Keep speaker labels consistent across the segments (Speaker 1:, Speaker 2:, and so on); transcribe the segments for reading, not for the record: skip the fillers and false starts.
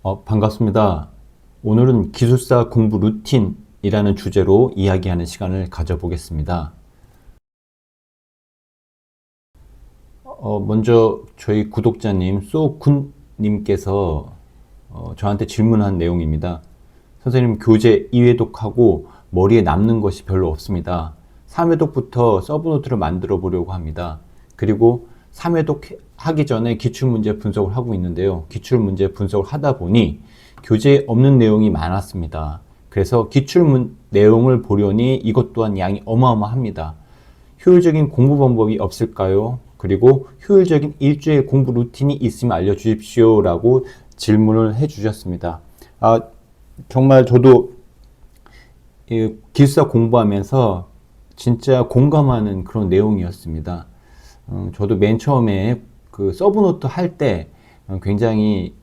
Speaker 1: 반갑습니다. 오늘은 기술사 공부 루틴이라는 주제로 이야기하는 시간을 가져보겠습니다. 먼저 저희 구독자님 쏘군님께서 저한테 질문한 내용입니다. 선생님, 교재 2회독하고 머리에 남는 것이 별로 없습니다. 3회독부터 서브노트를 만들어 보려고 합니다. 그리고 3회독 하기 전에 기출문제 분석을 하고 있는데요. 기출문제 분석을 하다 보니 교재에 없는 내용이 많았습니다. 그래서 기출문 내용을 보려니 이것 또한 양이 어마어마합니다. 효율적인 공부 방법이 없을까요? 그리고 효율적인 일주일 공부 루틴이 있으면 알려주십시오 라고 질문을 해주셨습니다. 정말 저도 기술사 공부하면서 진짜 공감하는 그런 내용이었습니다. 저도 맨 처음에 그 서브노트 할 때 굉장히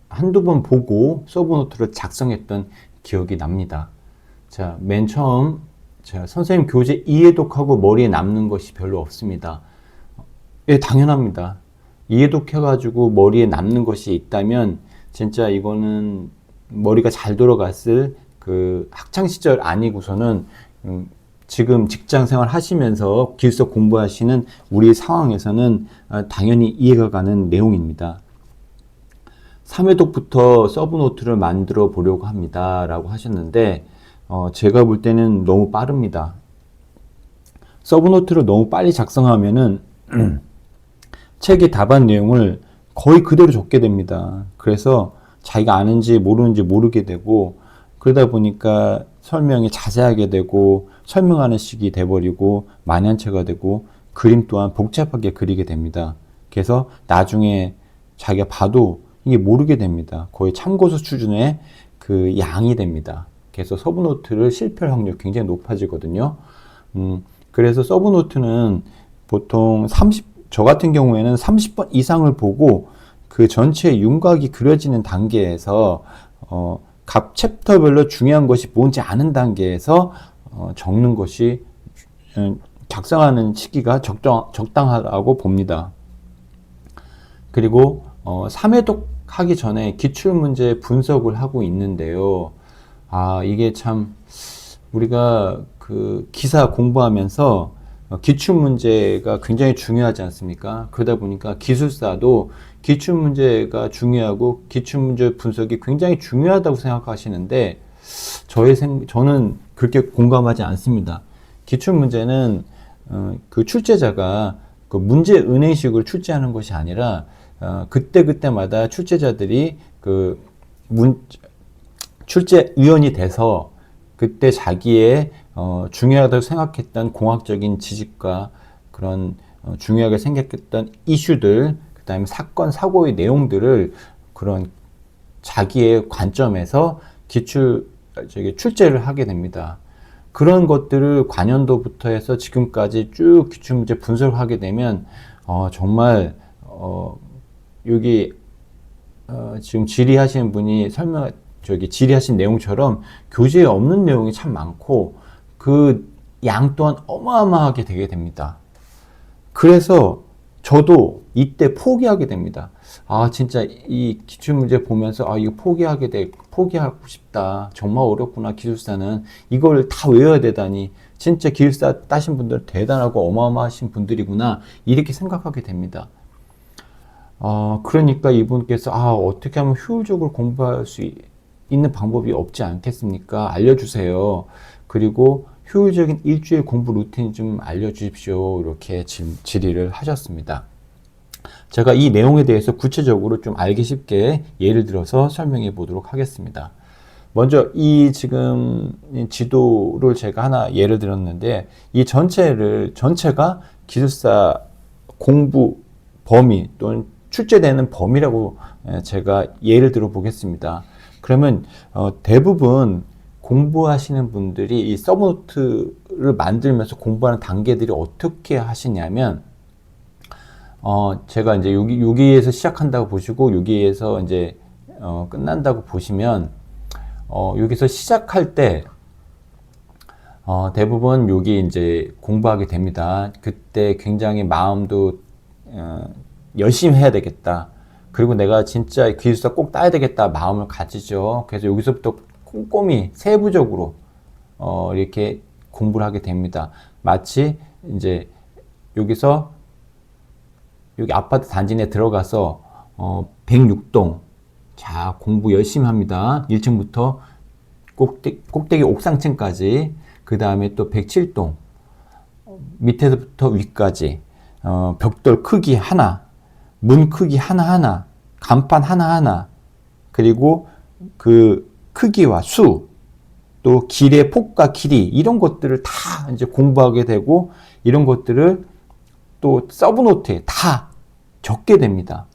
Speaker 1: 한두 번 보고 서브노트를 작성했던 기억이 납니다. 자, 맨 처음 선생님 교재 이해독하고 머리에 남는 것이 별로 없습니다. 예, 당연합니다. 이해독해가지고 머리에 남는 것이 있다면 진짜 이거는 머리가 잘 돌아갔을 그 학창시절 아니고서는 지금 직장 생활 하시면서 기술사 공부하시는 우리 상황에서는 당연히 이해가 가는 내용입니다. 3회독부터 서브노트를 만들어 보려고 합니다. 라고 하셨는데, 제가 볼 때는 너무 빠릅니다. 서브노트를 너무 빨리 작성하면은 책의 답안 내용을 거의 그대로 적게 됩니다. 그래서 자기가 아는지 모르는지 모르게 되고, 그러다 보니까 설명이 자세하게 되고 설명하는 식이 돼버리고 만연체가 되고 그림 또한 복잡하게 그리게 됩니다. 그래서 나중에 자기가 봐도 이게 모르게 됩니다. 거의 참고서 수준의 그 양이 됩니다. 그래서 서브노트를 실패할 확률이 굉장히 높아지거든요. 그래서 서브노트는 보통 저 같은 경우에는 30번 이상을 보고 그 전체의 윤곽이 그려지는 단계에서 각 챕터별로 중요한 것이 뭔지 아는 단계에서 적는 것이 작성하는 시기가 적당하다고 봅니다. 그리고 3회독 하기 전에 기출문제 분석을 하고 있는데요. 이게 참 우리가 그 기사 공부하면서 기출문제가 굉장히 중요하지 않습니까? 그러다 보니까 기술사도 기출문제가 중요하고 기출문제 분석이 굉장히 중요하다고 생각하시는데 저는 그렇게 공감하지 않습니다. 기출문제는 그 출제자가 그 문제 은행식으로 출제하는 것이 아니라 그때그때마다 출제자들이 그 출제위원이 돼서 그때 자기의 중요하다고 생각했던 공학적인 지식과 그런 중요하게 생각했던 이슈들, 그 다음에 사건, 사고의 내용들을 그런 자기의 관점에서 출제를 하게 됩니다. 그런 것들을 관연도부터 해서 지금까지 쭉 기출문제 분석을 하게 되면 정말 여기 지금 질의하시는 분이 질의하신 내용처럼 교재에 없는 내용이 참 많고 그 양 또한 어마어마하게 되게 됩니다. 그래서 저도 이때 포기하게 됩니다. 진짜 이 기출문제 보면서 이거 포기하고 싶다. 정말 어렵구나. 기술사는 이걸 다 외워야 되다니. 진짜 기술사 따신 분들 대단하고 어마어마하신 분들이구나. 이렇게 생각하게 됩니다. 그러니까 이분께서 어떻게 하면 효율적으로 공부할 수 있는 방법이 없지 않겠습니까? 알려주세요. 그리고 효율적인 일주일 공부 루틴 좀 알려주십시오. 이렇게 질의를 하셨습니다. 제가 이 내용에 대해서 구체적으로 좀 알기 쉽게 예를 들어서 설명해 보도록 하겠습니다. 먼저 이 지금 지도를 제가 하나 예를 들었는데 이 전체가 기술사 공부 범위 또는 출제되는 범위라고 제가 예를 들어 보겠습니다. 그러면 대부분 공부하시는 분들이 이 서브노트를 만들면서 공부하는 단계들이 어떻게 하시냐면 제가 이제 여기에서 시작한다고 보시고 여기에서 이제 끝난다고 보시면 여기서 시작할 때 대부분 여기 이제 공부하게 됩니다. 그때 굉장히 마음도 열심히 해야 되겠다. 그리고 내가 진짜 기술사 꼭 따야 되겠다 마음을 가지죠. 그래서 여기서부터 꼼꼼히 세부적으로 이렇게 공부를 하게 됩니다. 마치 이제 여기서 여기 아파트 단지 내 들어가서 106동 자 공부 열심히 합니다. 1층부터 꼭대기 옥상층까지 그 다음에 또 107동 밑에서부터 위까지 벽돌 크기 하나 문 크기 하나하나 간판 하나하나 그리고 그 크기와 수 또 길의 폭과 길이 이런 것들을 다 이제 공부하게 되고 이런 것들을 또 서브노트에 다 적게 됩니다.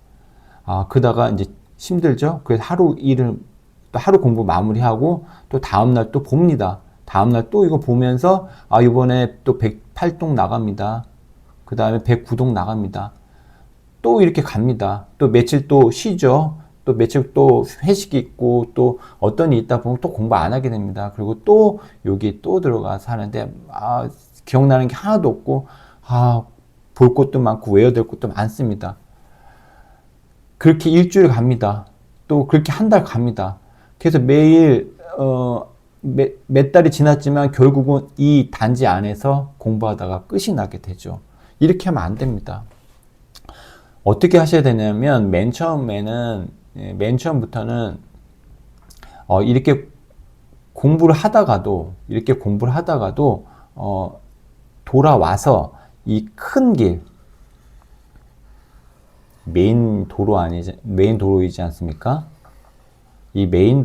Speaker 1: 그러다가 이제 힘들죠. 그래서 하루 공부 마무리하고 또 다음날 또 봅니다. 다음날 또 이거 보면서 이번에 또 108동 나갑니다. 그 다음에 109동 나갑니다. 또 이렇게 갑니다. 또 며칠 또 쉬죠. 또 며칠 또 회식이 있고 또 어떤 일이 있다 보면 또 공부 안 하게 됩니다. 그리고 또 여기 또 들어가서 하는데 기억나는 게 하나도 없고 볼 것도 많고 외워야 될 것도 많습니다. 그렇게 일주일 갑니다. 또 그렇게 한 달 갑니다. 그래서 매일 몇 달이 지났지만 결국은 이 단지 안에서 공부하다가 끝이 나게 되죠. 이렇게 하면 안 됩니다. 어떻게 하셔야 되냐면 맨 처음부터는 이렇게 공부를 하다가도 돌아와서 이 큰 길 메인 도로이지 않습니까? 이 메인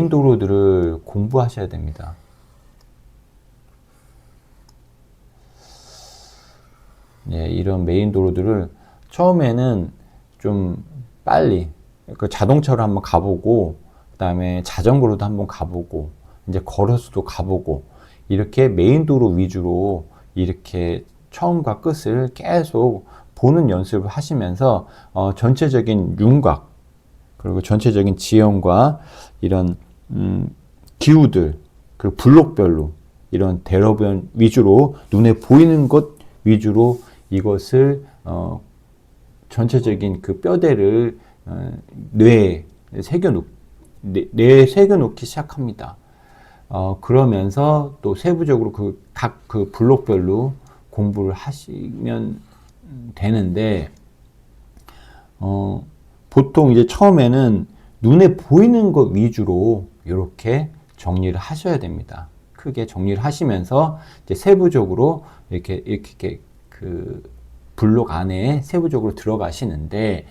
Speaker 1: 도로들을 공부하셔야 됩니다. 이런 메인 도로들을 처음에는 좀 빨리 그 자동차로 한번 가보고 그 다음에 자전거로도 한번 가보고 이제 걸어서도 가보고 이렇게 메인 도로 위주로 이렇게 처음과 끝을 계속 보는 연습을 하시면서 전체적인 윤곽 그리고 전체적인 지형과 이런 기후들 그리고 블록별로 이런 대로변 위주로 눈에 보이는 것 위주로 이것을 전체적인 그 뼈대를 뇌에 새겨놓기 시작합니다. 그러면서 또 세부적으로 각 그 블록별로 공부를 하시면 되는데, 보통 이제 처음에는 눈에 보이는 것 위주로 이렇게 정리를 하셔야 됩니다. 크게 정리를 하시면서 이제 세부적으로 이렇게 그 블록 안에 세부적으로 들어가시는데,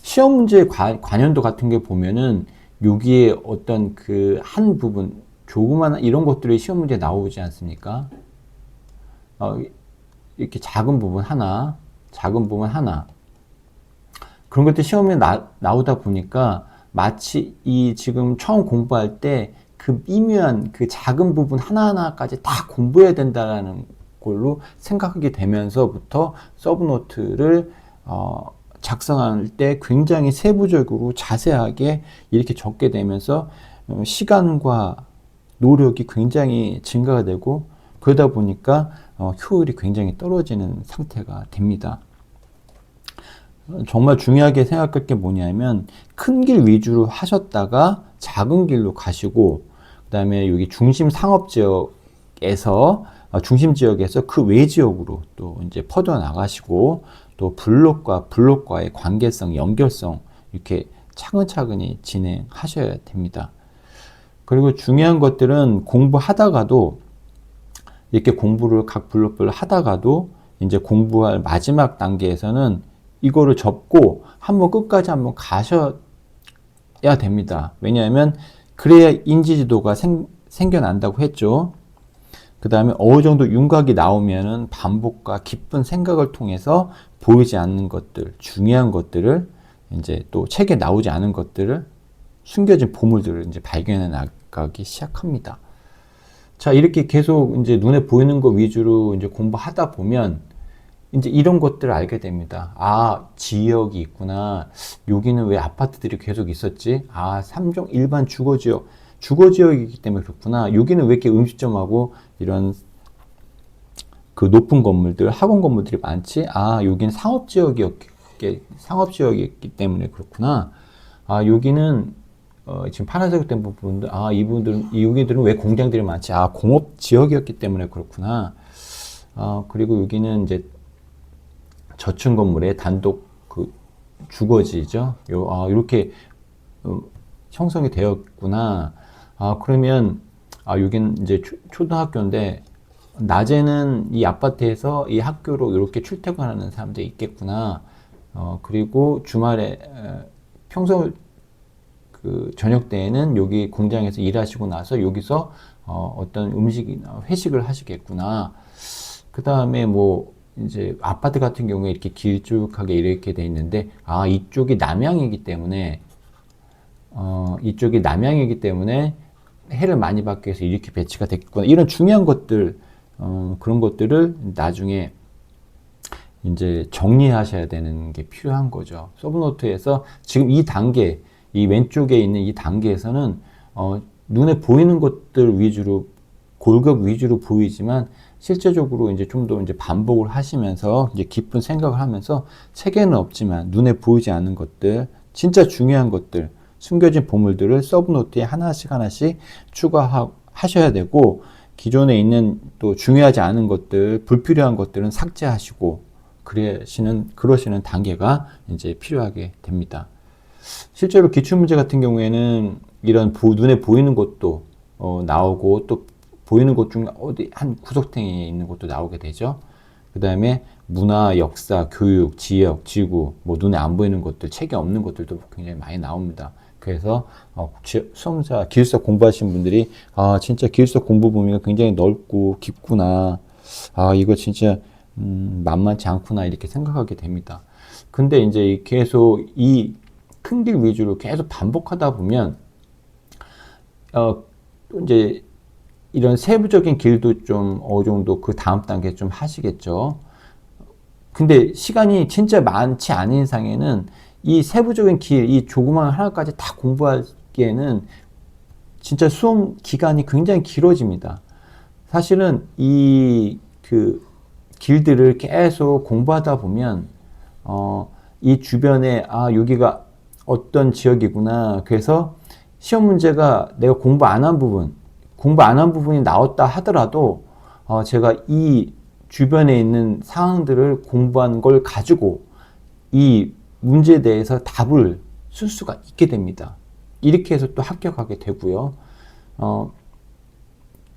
Speaker 1: 시험 문제 관연도 같은 게 보면은 여기에 어떤 그 한 부분, 조그마한 이런 것들이 시험 문제에 나오지 않습니까? 이렇게 작은 부분 하나. 그런 것들이 시험에 나오다 보니까 마치 이 지금 처음 공부할 때 그 미묘한 그 작은 부분 하나하나까지 다 공부해야 된다는 걸로 생각하게 되면서부터 서브노트를 작성할 때 굉장히 세부적으로 자세하게 이렇게 적게 되면서 시간과 노력이 굉장히 증가가 되고 그러다 보니까 효율이 굉장히 떨어지는 상태가 됩니다. 정말 중요하게 생각할 게 뭐냐면 큰 길 위주로 하셨다가 작은 길로 가시고 그 다음에 여기 중심 상업지역에서 그 외 지역으로 또 이제 퍼져 나가시고 또 블록과의 관계성, 연결성 이렇게 차근차근히 진행하셔야 됩니다. 그리고 중요한 것들은 공부하다가도 이렇게 공부를 각 블록별로 하다가도 이제 공부할 마지막 단계에서는 이거를 접고 한번 끝까지 한번 가셔야 됩니다. 왜냐하면 그래야 인지지도가 생겨난다고 했죠. 그 다음에 어느 정도 윤곽이 나오면은 반복과 깊은 생각을 통해서 보이지 않는 것들, 중요한 것들을 이제 또 책에 나오지 않은 것들을 숨겨진 보물들을 이제 발견해 나가기 시작합니다. 자, 이렇게 계속 이제 눈에 보이는 것 위주로 이제 공부하다 보면 이제 이런 것들을 알게 됩니다. 지역이 있구나. 여기는 왜 아파트들이 계속 있었지? 3종 일반 주거지역이기 때문에 그렇구나. 여기는 왜 이렇게 음식점하고 이런 그 높은 건물들, 학원 건물들이 많지? 아, 여기는 상업지역이었기 때문에 그렇구나. 아, 여기는, 지금 파란색으로 된 부분들, 아, 여기들은 왜 공장들이 많지? 아, 공업지역이었기 때문에 그렇구나. 아, 그리고 여기는 이제 저층 건물의 단독 그 주거지죠. 이렇게 형성이 되었구나. 아, 그러면, 여긴 이제 초등학교인데, 낮에는 이 아파트에서 이 학교로 이렇게 출퇴근하는 사람들이 있겠구나. 그리고 주말에, 평소 그 저녁 때에는 여기 공장에서 일하시고 나서 여기서 어떤 음식이나 회식을 하시겠구나. 그 다음에 뭐, 이제 아파트 같은 경우에 이렇게 길쭉하게 이렇게 돼 있는데, 이쪽이 남향이기 때문에 해를 많이 받기 위해서 이렇게 배치가 됐구나. 이런 중요한 것들, 그런 것들을 나중에 이제 정리하셔야 되는 게 필요한 거죠. 서브노트에서 지금 이 왼쪽에 있는 이 단계에서는, 눈에 보이는 것들 위주로, 골격 위주로 보이지만, 실제적으로 이제 좀 더 이제 반복을 하시면서, 이제 깊은 생각을 하면서, 책에는 없지만, 눈에 보이지 않는 것들, 진짜 중요한 것들, 숨겨진 보물들을 서브노트에 하나씩 추가하셔야 되고, 기존에 있는 또 중요하지 않은 것들, 불필요한 것들은 삭제하시고, 그러시는 단계가 이제 필요하게 됩니다. 실제로 기출문제 같은 경우에는 이런 눈에 보이는 것도 나오고, 또 보이는 것 중 어디 한 구석탱이에 있는 것도 나오게 되죠. 그 다음에 문화, 역사, 교육, 지역, 지구, 뭐 눈에 안 보이는 것들, 책에 없는 것들도 굉장히 많이 나옵니다. 그래서 수험자 기술사 공부하시는 분들이 진짜 기술사 공부 범위가 굉장히 넓고 깊구나. 이거 진짜 만만치 않구나 이렇게 생각하게 됩니다. 근데 이제 계속 이 큰 길 위주로 계속 반복하다 보면 또 이제 이런 세부적인 길도 좀 어느 정도 그 다음 단계 좀 하시겠죠. 근데 시간이 진짜 많지 않은 이상에는 이 세부적인 길, 이 조그만 하나까지 다 공부하기에는 진짜 수험 기간이 굉장히 길어집니다. 사실은 그 길들을 계속 공부하다 보면, 이 주변에, 여기가 어떤 지역이구나. 그래서 시험 문제가 내가 공부 안 한 부분이 나왔다 하더라도, 제가 이 주변에 있는 상황들을 공부한 걸 가지고 이 문제에 대해서 답을 쓸 수가 있게 됩니다. 이렇게 해서 또 합격하게 되고요.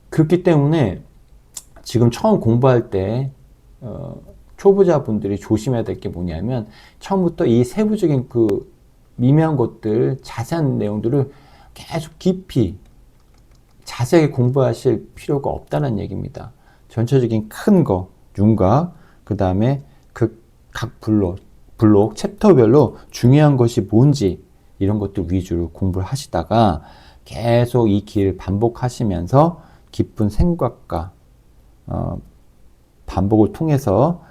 Speaker 1: 그렇기 때문에 지금 처음 공부할 때 초보자분들이 조심해야 될 게 뭐냐면, 처음부터 이 세부적인 그 미묘한 것들, 자세한 내용들을 계속 깊이 자세하게 공부하실 필요가 없다는 얘기입니다. 전체적인 큰 거, 윤곽, 그 다음에 그 각 블록, 챕터별로 중요한 것이 뭔지 이런 것들 위주로 공부를 하시다가 계속 이 길 반복하시면서 깊은 생각과 반복을 통해서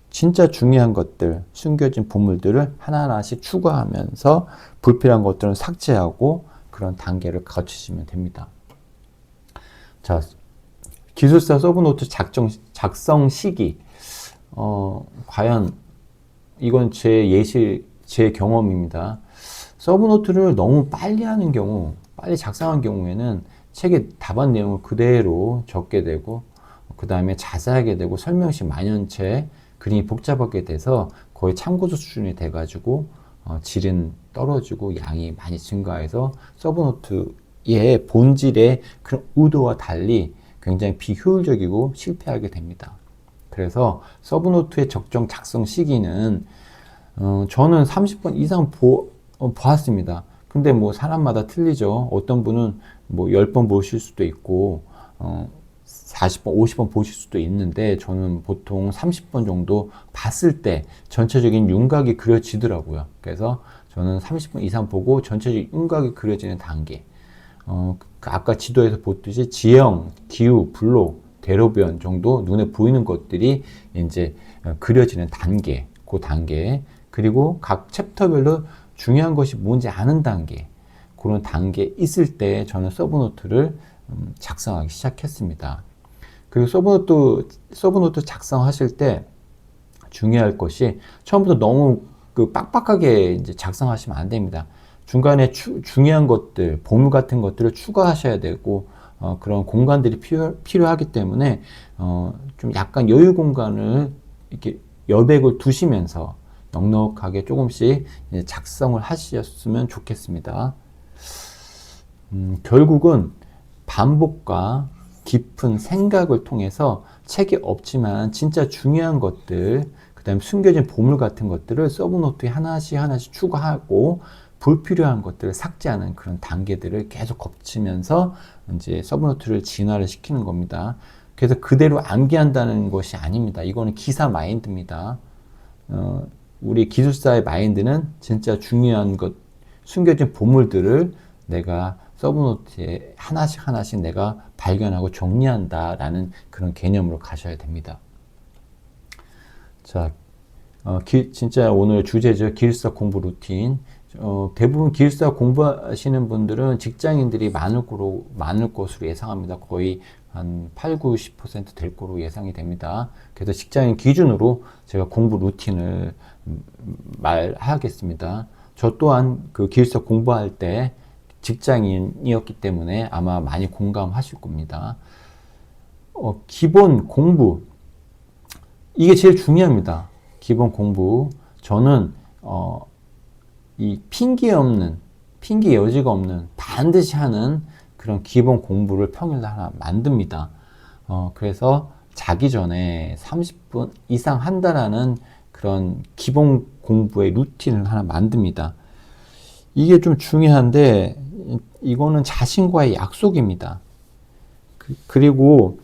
Speaker 1: 진짜 중요한 것들, 숨겨진 보물들을 하나하나씩 추가하면서 불필요한 것들은 삭제하고 그런 단계를 거치시면 됩니다. 자, 기술사 서브노트 작성 시기. 과연 이건 제 경험입니다. 서브노트를 너무 빨리 작성한 경우에는 책의 답안 내용을 그대로 적게 되고, 그 다음에 자세하게 되고, 설명시 만연체, 그림이 복잡하게 돼서 거의 참고서 수준이 돼가지고, 질은 떨어지고 양이 많이 증가해서 서브노트의 본질의 그런 의도와 달리 굉장히 비효율적이고 실패하게 됩니다. 그래서 서브노트의 적정 작성 시기는 저는 30번 이상 보았습니다. 근데 뭐 사람마다 틀리죠. 어떤 분은 뭐 10번 보실 수도 있고 40번, 50번 보실 수도 있는데, 저는 보통 30번 정도 봤을 때 전체적인 윤곽이 그려지더라고요. 그래서 저는 30번 이상 보고 전체적인 윤곽이 그려지는 단계, 아까 지도에서 보듯이 지형, 기후, 블록, 대로변 정도 눈에 보이는 것들이 이제 그려지는 단계, 그 단계, 그리고 각 챕터별로 중요한 것이 뭔지 아는 단계, 그런 단계 있을 때 저는 서브노트를 작성하기 시작했습니다. 그리고 서브노트 작성하실 때 중요할 것이 처음부터 너무 그 빡빡하게 이제 작성하시면 안 됩니다. 중간에 중요한 것들, 보물 같은 것들을 추가하셔야 되고, 그런 공간들이 필요하기 때문에, 좀 약간 여유 공간을 이렇게 여백을 두시면서 넉넉하게 조금씩 작성을 하셨으면 좋겠습니다. 결국은 반복과 깊은 생각을 통해서 책이 없지만 진짜 중요한 것들, 그 다음에 숨겨진 보물 같은 것들을 서브노트에 하나씩 추가하고 불필요한 것들을 삭제하는 그런 단계들을 계속 거치면서 이제 서브노트를 진화를 시키는 겁니다. 그래서 그대로 암기한다는 것이 아닙니다. 이거는 기사 마인드입니다. 우리 기술사의 마인드는 진짜 중요한 것, 숨겨진 보물들을 내가 서브노트에 하나씩 내가 발견하고 정리한다라는 그런 개념으로 가셔야 됩니다. 자, 진짜 오늘 주제죠. 기술사 공부 루틴. 대부분 기술사 공부하시는 분들은 직장인들이 많을 것으로 예상합니다. 거의 한 8, 90% 될 거로 예상이 됩니다. 그래서 직장인 기준으로 제가 공부 루틴을 말하겠습니다. 저 또한 그 기술사 공부할 때 직장인이었기 때문에 아마 많이 공감하실 겁니다. 기본 공부. 이게 제일 중요합니다. 기본 공부. 저는, 이 핑계 여지가 없는 반드시 하는 그런 기본 공부를 평일날 하나 만듭니다. 그래서 자기 전에 30분 이상 한다라는 그런 기본 공부의 루틴을 하나 만듭니다. 이게 좀 중요한데, 이거는 자신과의 약속입니다. 그리고,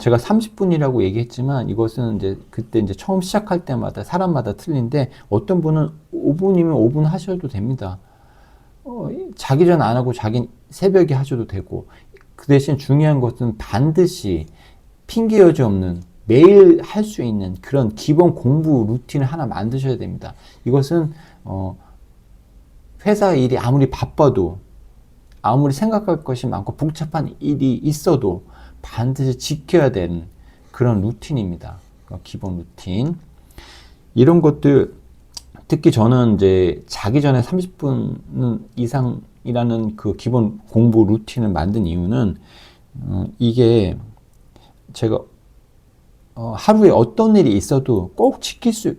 Speaker 1: 제가 30분이라고 얘기했지만 이것은 그때 처음 시작할 때마다 사람마다 틀린데 어떤 분은 5분이면 5분 하셔도 됩니다. 자기 전 안 하고 새벽에 하셔도 되고, 그 대신 중요한 것은 반드시 핑계 여지 없는 매일 할 수 있는 그런 기본 공부 루틴을 하나 만드셔야 됩니다. 이것은 회사 일이 아무리 바빠도 아무리 생각할 것이 많고 복잡한 일이 있어도 반드시 지켜야 되는 그런 루틴입니다. 기본 루틴. 이런 것들, 특히 저는 자기 전에 30분 이상이라는 그 기본 공부 루틴을 만든 이유는, 이게 제가, 하루에 어떤 일이 있어도 꼭 지킬 수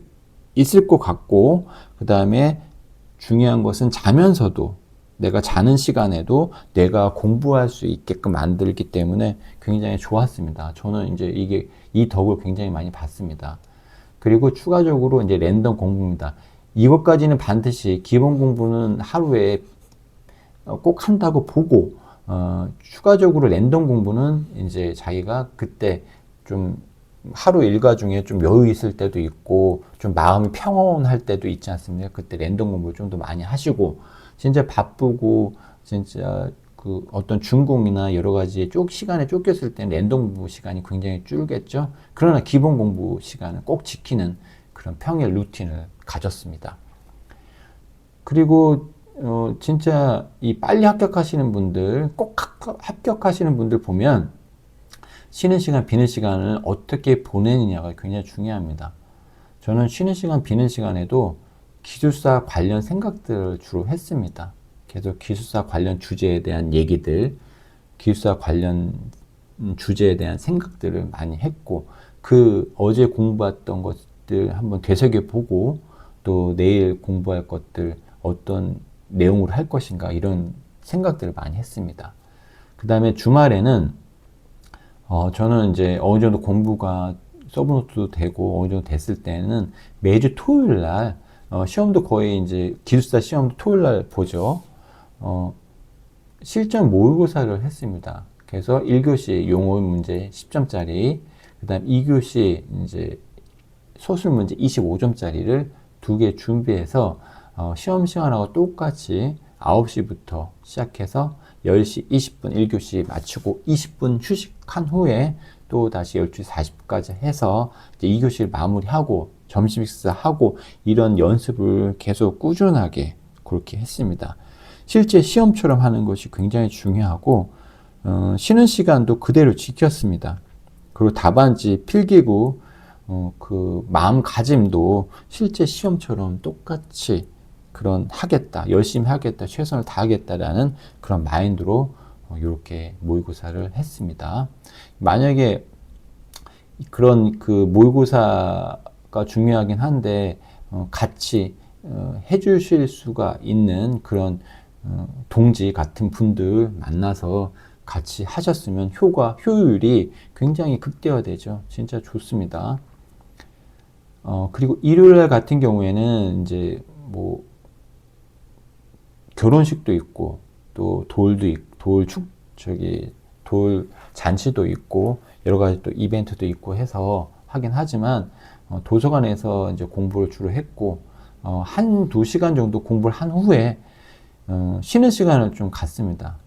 Speaker 1: 있을 것 같고, 그 다음에 중요한 것은 자면서도 내가 자는 시간에도 내가 공부할 수 있게끔 만들기 때문에 굉장히 좋았습니다. 저는 이 덕을 굉장히 많이 봤습니다. 그리고 추가적으로 랜덤 공부입니다. 이것까지는 반드시 기본 공부는 하루에 꼭 한다고 보고, 추가적으로 랜덤 공부는 자기가 그때 좀 하루 일과 중에 좀 여유 있을 때도 있고 좀 마음이 평온할 때도 있지 않습니까? 그때 랜덤 공부를 좀 더 많이 하시고, 진짜 바쁘고 진짜 그 어떤 준공이나 여러 가지 시간에 쫓겼을 때는 랜덤 공부 시간이 굉장히 줄겠죠. 그러나 기본 공부 시간을 꼭 지키는 그런 평일 루틴을 가졌습니다. 그리고 진짜 이 빨리 합격하시는 분들, 꼭 합격하시는 분들 보면 쉬는 시간, 비는 시간을 어떻게 보내느냐가 굉장히 중요합니다. 저는 쉬는 시간, 비는 시간에도 기술사 관련 생각들을 주로 했습니다. 계속 기술사 관련 주제에 대한 얘기들, 기술사 관련 주제에 대한 생각들을 많이 했고, 그 어제 공부했던 것들 한번 되새겨보고, 또 내일 공부할 것들 어떤 내용으로 할 것인가, 이런 생각들을 많이 했습니다. 그 다음에 주말에는 저는 어느 정도 공부가 서브노트도 되고 어느 정도 됐을 때는 매주 토요일 날, 시험도 거의 기술사 시험도 토요일 날 보죠. 실전 모의고사를 했습니다. 그래서 1교시 용어 문제 10점짜리, 그 다음 2교시 소술 문제 25점짜리를 2개 준비해서, 시험 시간하고 똑같이 9시부터 시작해서 10시 20분 1교시 마치고 20분 휴식한 후에 또 다시 12시 40분까지 해서 2교시를 마무리하고 점심 식사하고 이런 연습을 계속 꾸준하게 그렇게 했습니다. 실제 시험처럼 하는 것이 굉장히 중요하고, 쉬는 시간도 그대로 지켰습니다. 그리고 답안지, 필기구, 그 마음가짐도 실제 시험처럼 똑같이 그런 하겠다, 열심히 하겠다, 최선을 다하겠다라는 그런 마인드로 이렇게 모의고사를 했습니다. 만약에 그런 그 모의고사가 중요하긴 한데 같이 해주실 수가 있는 그런 동지 같은 분들 만나서 같이 하셨으면 효율이 굉장히 극대화되죠. 진짜 좋습니다. 그리고 일요일 같은 경우에는 이제 뭐 결혼식도 있고 또 돌 잔치도 있고 여러 가지 또 이벤트도 있고 해서 하긴 하지만 도서관에서 이제 공부를 주로 했고 한두 시간 정도 공부를 한 후에 쉬는 시간을 좀 갖습니다.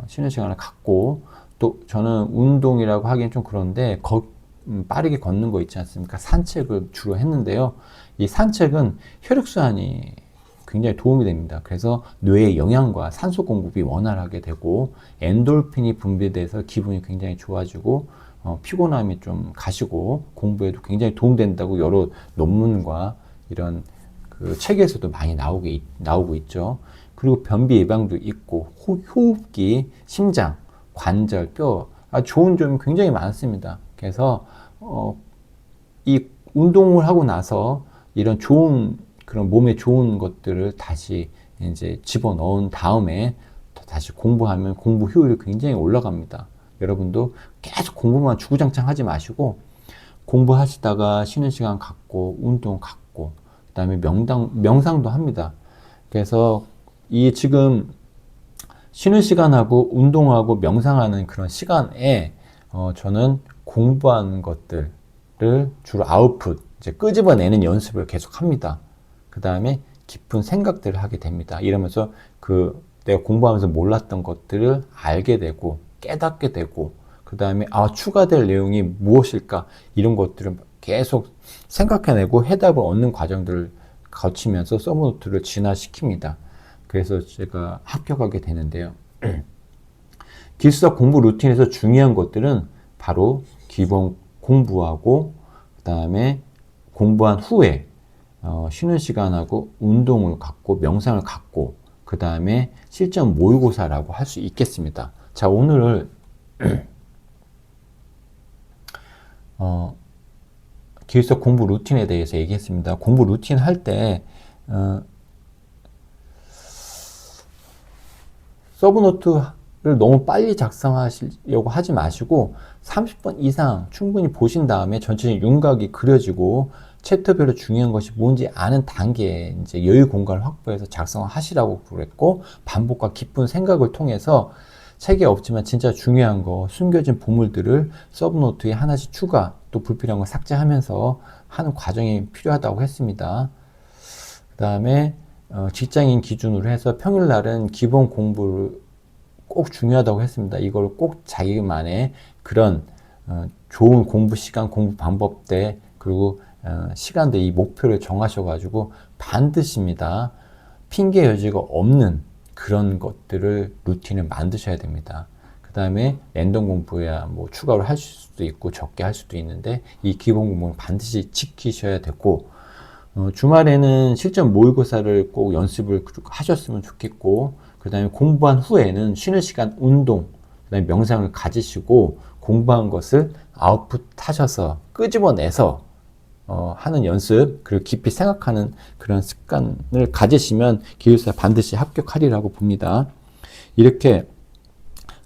Speaker 1: 쉬는 시간을 갖고 또 저는 운동이라고 하기엔 좀 그런데 빠르게 걷는 거 있지 않습니까? 산책을 주로 했는데요. 이 산책은 혈액순환이 굉장히 도움이 됩니다. 그래서 뇌의 영양과 산소 공급이 원활하게 되고 엔돌핀이 분비돼서 기분이 굉장히 좋아지고 피곤함이 좀 가시고 공부에도 굉장히 도움된다고 여러 논문과 이런 그 책에서도 많이 나오고 있죠. 그리고 변비 예방도 있고 호흡기, 심장, 관절, 뼈 좋은 점이 굉장히 많습니다. 그래서 이 운동을 하고 나서 이런 그런 몸에 좋은 것들을 다시 이제 집어넣은 다음에 다시 공부하면 공부 효율이 굉장히 올라갑니다. 여러분도 계속 공부만 주구장창 하지 마시고 공부하시다가 쉬는 시간 갖고 운동 갖고 그다음에 명상도 합니다. 그래서 이 지금 쉬는 시간하고 운동하고 명상하는 그런 시간에 저는 공부한 것들을 주로 아웃풋, 이제 끄집어내는 연습을 계속 합니다. 그 다음에 깊은 생각들을 하게 됩니다. 이러면서 내가 공부하면서 몰랐던 것들을 알게 되고 깨닫게 되고 그 다음에 추가될 내용이 무엇일까 이런 것들을 계속 생각해내고 해답을 얻는 과정들을 거치면서 서브노트를 진화시킵니다. 그래서 제가 합격하게 되는데요. 기숙사 공부 루틴에서 중요한 것들은 바로 기본 공부하고 그 다음에 공부한 후에 쉬는 시간하고 운동을 갖고 명상을 갖고 그 다음에 실전 모의고사라고 할 수 있겠습니다. 자, 오늘 기숙사 공부 루틴에 대해서 얘기했습니다. 공부 루틴 할 때 서브노트를 너무 빨리 작성하시려고 하지 마시고 30번 이상 충분히 보신 다음에 전체적인 윤곽이 그려지고 챕터별로 중요한 것이 뭔지 아는 단계에 이제 여유 공간을 확보해서 작성하시라고 그랬고 반복과 깊은 생각을 통해서 책에 없지만 진짜 중요한 거 숨겨진 보물들을 서브노트에 하나씩 추가 또 불필요한 거 삭제하면서 하는 과정이 필요하다고 했습니다. 그 다음에 직장인 기준으로 해서 평일날은 기본 공부를 꼭 중요하다고 했습니다. 이걸 꼭 자기만의 그런 좋은 공부 시간, 공부 방법대 그리고 시간대 이 목표를 정하셔가지고 반드시입니다. 핑계 여지가 없는 그런 것들을 루틴을 만드셔야 됩니다. 그 다음에 랜덤 공부야 뭐 추가로 할 수도 있고 적게 할 수도 있는데 이 기본 공부는 반드시 지키셔야 되고 주말에는 실전 모의고사를 꼭 연습을 하셨으면 좋겠고 그 다음에 공부한 후에는 쉬는 시간 운동 그 다음에 명상을 가지시고 공부한 것을 아웃풋 하셔서 끄집어내서 하는 연습 그리고 깊이 생각하는 그런 습관을 가지시면 기숙사 반드시 합격하리라고 봅니다. 이렇게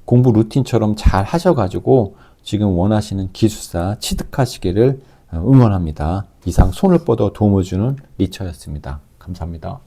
Speaker 1: 공부 루틴처럼 잘 하셔가지고 지금 원하시는 기숙사 취득하시기를 응원합니다. 이상 손을 뻗어 도움을 주는 리처였습니다. 감사합니다.